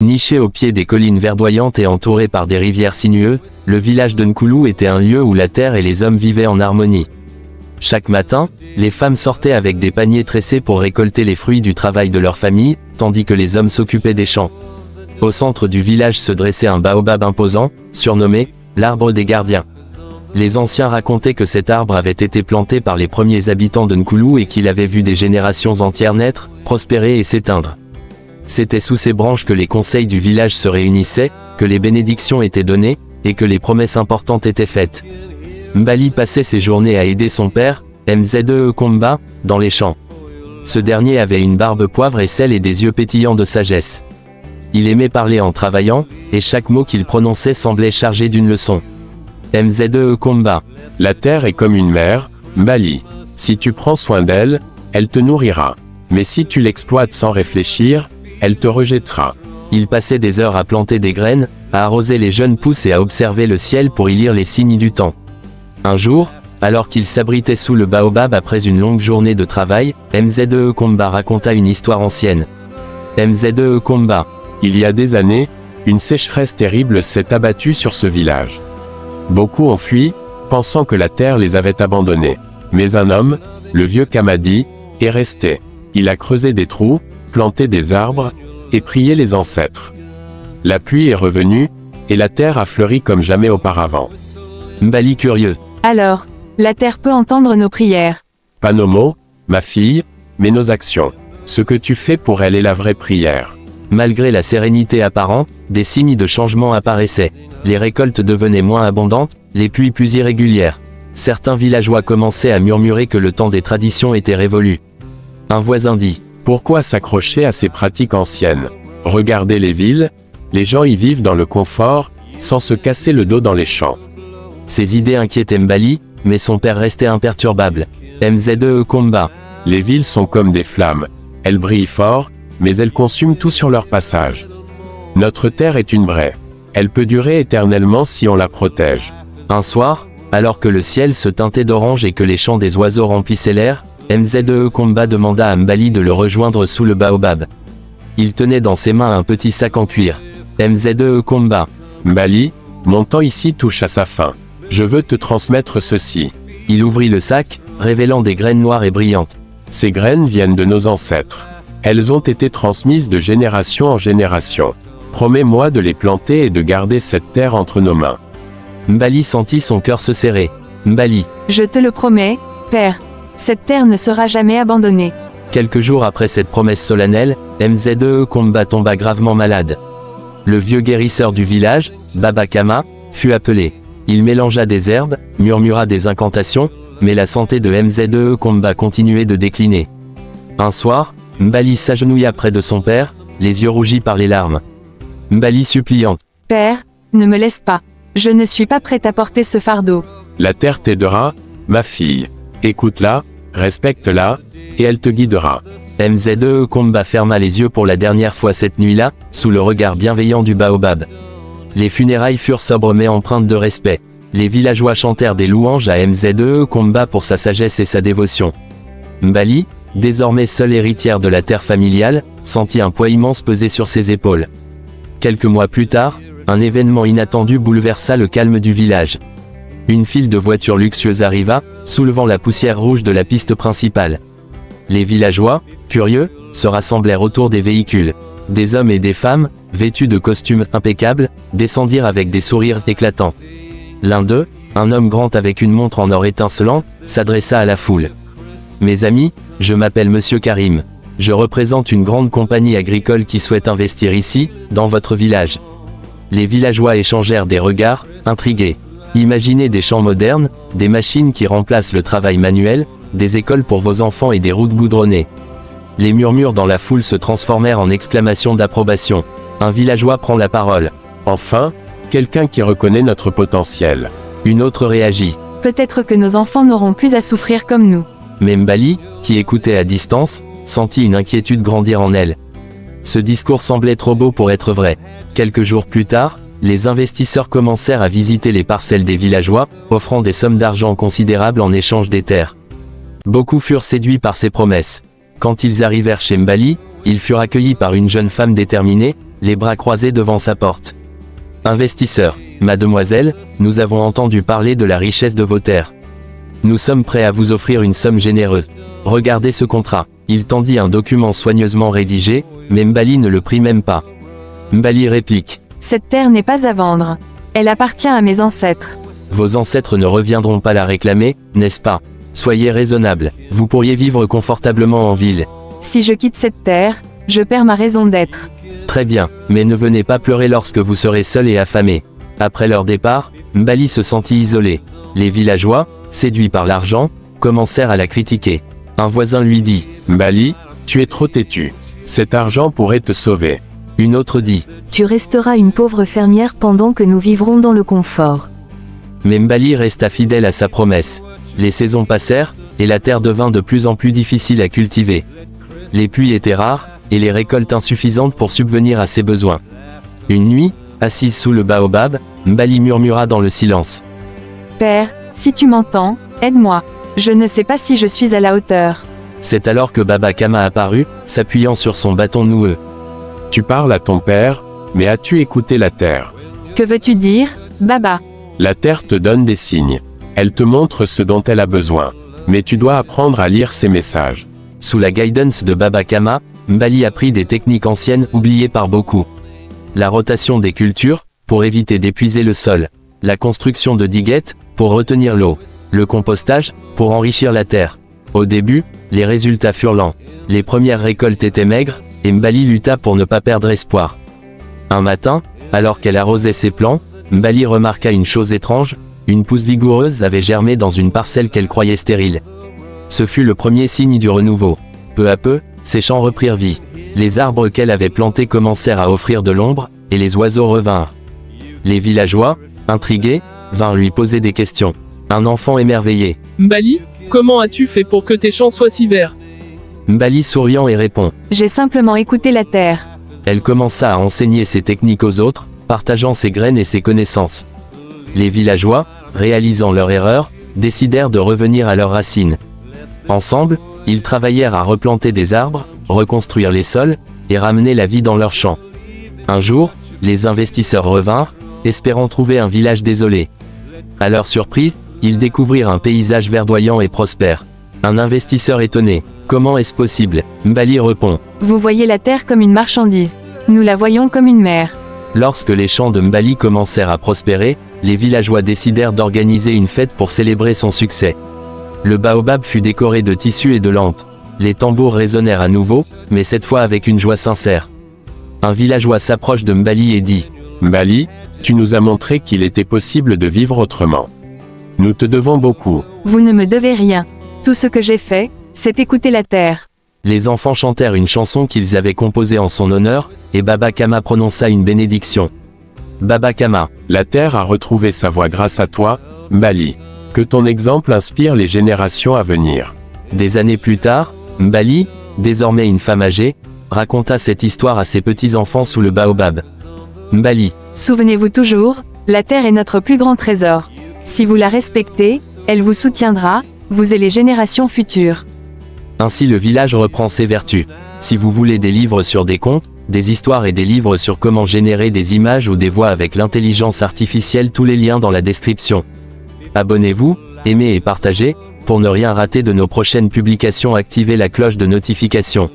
Niché au pied des collines verdoyantes et entouré par des rivières sinueuses, le village de Nkoulou était un lieu où la terre et les hommes vivaient en harmonie. Chaque matin, les femmes sortaient avec des paniers tressés pour récolter les fruits du travail de leur famille, tandis que les hommes s'occupaient des champs. Au centre du village se dressait un baobab imposant, surnommé « l'arbre des gardiens ». Les anciens racontaient que cet arbre avait été planté par les premiers habitants de Nkoulou et qu'il avait vu des générations entières naître, prospérer et s'éteindre. C'était sous ces branches que les conseils du village se réunissaient, que les bénédictions étaient données, et que les promesses importantes étaient faites. Mbali passait ses journées à aider son père, Mzee Komba, dans les champs. Ce dernier avait une barbe poivre et sel et des yeux pétillants de sagesse. Il aimait parler en travaillant, et chaque mot qu'il prononçait semblait chargé d'une leçon. Mzee Komba. La terre est comme une mère, Mbali. Si tu prends soin d'elle, elle te nourrira. Mais si tu l'exploites sans réfléchir, elle te rejettera. Il passait des heures à planter des graines, à arroser les jeunes pousses et à observer le ciel pour y lire les signes du temps. Un jour, alors qu'il s'abritait sous le baobab après une longue journée de travail, Mzee Komba raconta une histoire ancienne. Mzee Komba. Il y a des années, une sécheresse terrible s'est abattue sur ce village. Beaucoup ont fui, pensant que la terre les avait abandonnés. Mais un homme, le vieux Kamadi, est resté. Il a creusé des trous, planté des arbres, et prié les ancêtres. La pluie est revenue, et la terre a fleuri comme jamais auparavant. Mbali curieux. Alors, la terre peut entendre nos prières. Pas nos mots, ma fille, mais nos actions. Ce que tu fais pour elle est la vraie prière. Malgré la sérénité apparente, des signes de changement apparaissaient. Les récoltes devenaient moins abondantes, les pluies plus irrégulières. Certains villageois commençaient à murmurer que le temps des traditions était révolu. Un voisin dit: Pourquoi s'accrocher à ces pratiques anciennes? Regardez les villes, les gens y vivent dans le confort, sans se casser le dos dans les champs. Ces idées inquiétaient Mbali, mais son père restait imperturbable. Mzee Komba. Les villes sont comme des flammes. Elles brillent fort, mais elles consument tout sur leur passage. Notre terre est une vraie. Elle peut durer éternellement si on la protège. Un soir, alors que le ciel se teintait d'orange et que les chants des oiseaux remplissaient l'air, Mzee Komba demanda à Mbali de le rejoindre sous le baobab. Il tenait dans ses mains un petit sac en cuir. Mzee Komba. Mbali, mon temps ici touche à sa fin. Je veux te transmettre ceci. Il ouvrit le sac, révélant des graines noires et brillantes. Ces graines viennent de nos ancêtres. Elles ont été transmises de génération en génération. Promets-moi de les planter et de garder cette terre entre nos mains. Mbali sentit son cœur se serrer. Mbali. Je te le promets, père. Cette terre ne sera jamais abandonnée. Quelques jours après cette promesse solennelle, Mzee Komba tomba gravement malade. Le vieux guérisseur du village, Baba Kama, fut appelé. Il mélangea des herbes, murmura des incantations, mais la santé de Mzee Komba continuait de décliner. Un soir, Mbali s'agenouilla près de son père, les yeux rougis par les larmes. Mbali suppliante. Père, ne me laisse pas. Je ne suis pas prête à porter ce fardeau. La terre t'aidera, ma fille. Écoute-la, respecte-la, et elle te guidera. Mzee Komba ferma les yeux pour la dernière fois cette nuit-là, sous le regard bienveillant du baobab. Les funérailles furent sobres mais empreintes de respect. Les villageois chantèrent des louanges à Mzee Komba pour sa sagesse et sa dévotion. Mbali, désormais seule héritière de la terre familiale, sentit un poids immense peser sur ses épaules. Quelques mois plus tard, un événement inattendu bouleversa le calme du village. Une file de voitures luxueuses arriva, soulevant la poussière rouge de la piste principale. Les villageois, curieux, se rassemblèrent autour des véhicules. Des hommes et des femmes, vêtus de costumes impeccables, descendirent avec des sourires éclatants. L'un d'eux, un homme grand avec une montre en or étincelant, s'adressa à la foule. « Mes amis, je m'appelle Monsieur Karim. Je représente une grande compagnie agricole qui souhaite investir ici, dans votre village. » Les villageois échangèrent des regards, intrigués. Imaginez des champs modernes, des machines qui remplacent le travail manuel, des écoles pour vos enfants et des routes goudronnées. Les murmures dans la foule se transformèrent en exclamations d'approbation. Un villageois prend la parole. Enfin, quelqu'un qui reconnaît notre potentiel. Une autre réagit. Peut-être que nos enfants n'auront plus à souffrir comme nous. Mais Mbali, qui écoutait à distance, sentit une inquiétude grandir en elle. Ce discours semblait trop beau pour être vrai. Quelques jours plus tard, les investisseurs commencèrent à visiter les parcelles des villageois, offrant des sommes d'argent considérables en échange des terres. Beaucoup furent séduits par ces promesses. Quand ils arrivèrent chez Mbali, ils furent accueillis par une jeune femme déterminée, les bras croisés devant sa porte. Investisseur, mademoiselle, nous avons entendu parler de la richesse de vos terres. Nous sommes prêts à vous offrir une somme généreuse. Regardez ce contrat. Il tendit un document soigneusement rédigé, mais Mbali ne le prit même pas. Mbali réplique. Cette terre n'est pas à vendre. Elle appartient à mes ancêtres. Vos ancêtres ne reviendront pas la réclamer, n'est-ce pas? Soyez raisonnable. Vous pourriez vivre confortablement en ville. Si je quitte cette terre, je perds ma raison d'être. Très bien, mais ne venez pas pleurer lorsque vous serez seul et affamé. Après leur départ, Mbali se sentit isolé. Les villageois, séduits par l'argent, commencèrent à la critiquer. Un voisin lui dit « Mbali, tu es trop têtu. Cet argent pourrait te sauver. » Une autre dit « Tu resteras une pauvre fermière pendant que nous vivrons dans le confort. » Mais Mbali resta fidèle à sa promesse. Les saisons passèrent, et la terre devint de plus en plus difficile à cultiver. Les pluies étaient rares, et les récoltes insuffisantes pour subvenir à ses besoins. Une nuit, assise sous le baobab, Mbali murmura dans le silence. « Père, si tu m'entends, aide-moi. Je ne sais pas si je suis à la hauteur. » C'est alors que Baba Kama apparut, s'appuyant sur son bâton noueux. « Tu parles à ton père, mais as-tu écouté la terre? » Que veux-tu dire, Baba? La terre te donne des signes. Elle te montre ce dont elle a besoin. Mais tu dois apprendre à lire ses messages. Sous la guidance de Baba Kama, Mbali apprit des techniques anciennes oubliées par beaucoup. La rotation des cultures, pour éviter d'épuiser le sol. La construction de diguettes, pour retenir l'eau. Le compostage, pour enrichir la terre. Au début, les résultats furent lents. Les premières récoltes étaient maigres, et Mbali lutta pour ne pas perdre espoir. Un matin, alors qu'elle arrosait ses plants, Mbali remarqua une chose étrange, une pousse vigoureuse avait germé dans une parcelle qu'elle croyait stérile. Ce fut le premier signe du renouveau. Peu à peu, ses champs reprirent vie. Les arbres qu'elle avait plantés commencèrent à offrir de l'ombre, et les oiseaux revinrent. Les villageois, intrigués, vinrent lui poser des questions. Un enfant émerveillé. Mbali, comment as-tu fait pour que tes champs soient si verts? Mbali souriant et répond. J'ai simplement écouté la terre. Elle commença à enseigner ses techniques aux autres, partageant ses graines et ses connaissances. Les villageois, réalisant leur erreur, décidèrent de revenir à leurs racines. Ensemble, ils travaillèrent à replanter des arbres, reconstruire les sols, et ramener la vie dans leurs champs. Un jour, les investisseurs revinrent, espérant trouver un village désolé. À leur surprise, ils découvrirent un paysage verdoyant et prospère. Un investisseur étonné. Comment est-ce possible? Mbali répond. Vous voyez la terre comme une marchandise. Nous la voyons comme une mer. Lorsque les champs de Mbali commencèrent à prospérer, les villageois décidèrent d'organiser une fête pour célébrer son succès. Le baobab fut décoré de tissus et de lampes. Les tambours résonnèrent à nouveau, mais cette fois avec une joie sincère. Un villageois s'approche de Mbali et dit « Mbali, tu nous as montré qu'il était possible de vivre autrement. Nous te devons beaucoup. » Vous ne me devez rien. Tout ce que j'ai fait, c'est écouter la terre. Les enfants chantèrent une chanson qu'ils avaient composée en son honneur, et Baba Kama prononça une bénédiction. Baba Kama. La terre a retrouvé sa voix grâce à toi, Mbali. Que ton exemple inspire les générations à venir. Des années plus tard, Mbali, désormais une femme âgée, raconta cette histoire à ses petits-enfants sous le baobab. Mbali. Souvenez-vous toujours, la terre est notre plus grand trésor. Si vous la respectez, elle vous soutiendra, vous et les générations futures. Ainsi le village reprend ses vertus. Si vous voulez des livres sur des contes, des histoires et des livres sur comment générer des images ou des voix avec l'intelligence artificielle, tous les liens dans la description. Abonnez-vous, aimez et partagez, pour ne rien rater de nos prochaines publications. Activez la cloche de notification.